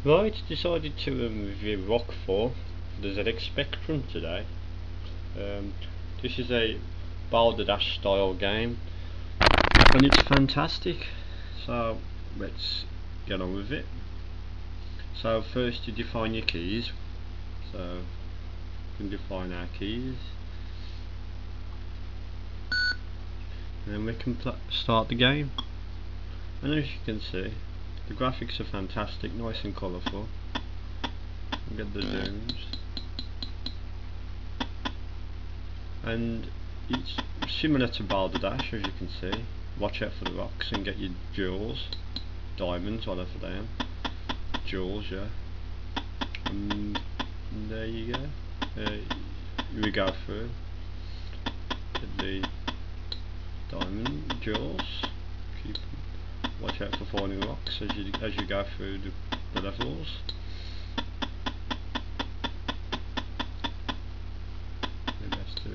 Right, decided to review Rockfall for the ZX Spectrum today. This is a boulder dash style game and it's fantastic, so let's get on with it. So first you define your keys, so we can define our keys and then we can start the game. And as you can see, the graphics are fantastic, nice and colourful. Get the zooms, and it's similar to Boulder Dash, as you can see. Watch out for the rocks and get your jewels, diamonds, whatever they are. Jewels, yeah. And there you go. We go through. Get the diamond jewels. Watch out for falling rocks as you go through the levels. Maybe best to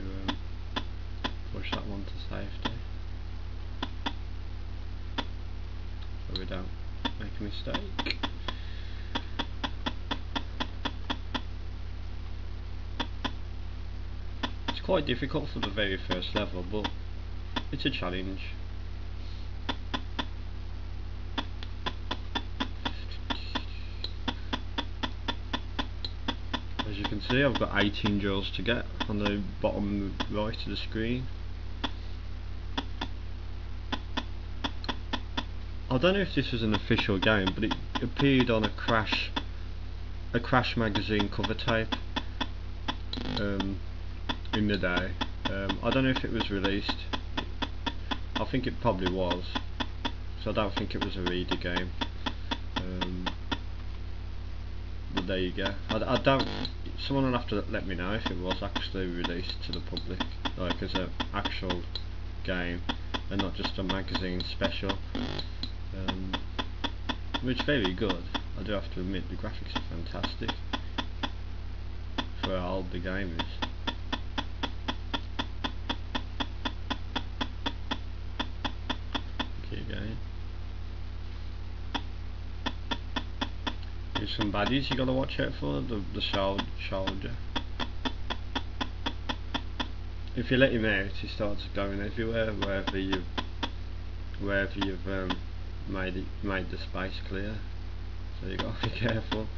push that one to safety so we don't make a mistake. It's quite difficult for the very first level, but it's a challenge. As you can see, I've got 18 jewels to get on the bottom right of the screen. I don't know if this was an official game, but it appeared on a Crash magazine cover tape in the day. I don't know if it was released. I think it probably was, so I don't think it was a reader game. But there you go. I don't. Someone will have to let me know if it was actually released to the public, like as an actual game and not just a magazine special. Which is very good. I do have to admit the graphics are fantastic for how old the game is. Keep going. There's some baddies you gotta watch out for. The soldier. If you let him out, he starts going everywhere. Wherever you've made the space clear. So you gotta be careful.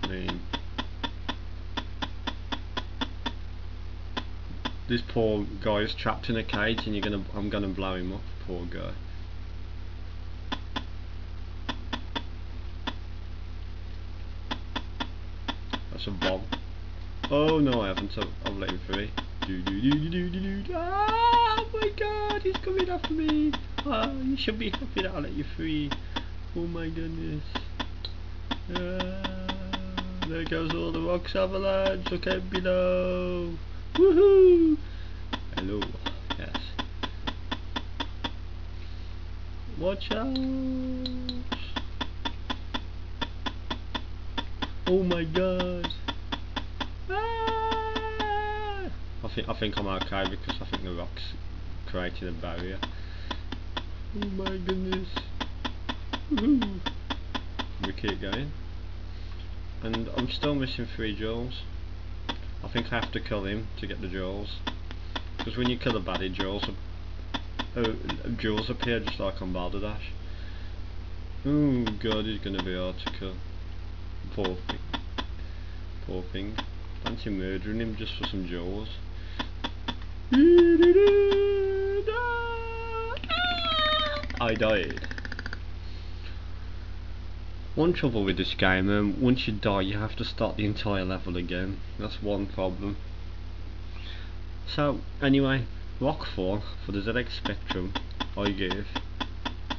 I mean, this poor guy is trapped in a cage, and I'm gonna blow him up. Poor guy. That's a bomb. Oh no, I haven't. I've let him free. Oh my god, he's coming after me. Oh, you should be happy that I let you free. Oh my goodness. There goes all the rocks avalanche. Look out below. Woohoo! Hello. Yes. Watch out. Oh my god. I think I'm okay because I think the rocks created a barrier. Oh my goodness. Woohoo! We keep going. And I'm still missing 3 jewels. I think I have to kill him to get the jewels. Because when you kill a baddie, jewels appear just like on Boulder Dash. Oh god, he's gonna be hard to kill. Poor thing. Poor thing. Fancy murdering him just for some jewels. I died. One trouble with this game, once you die you have to start the entire level again. That's one problem. So anyway, Rockfall for the ZX Spectrum I give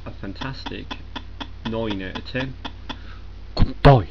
a fantastic 9 out of 10. Goodbye.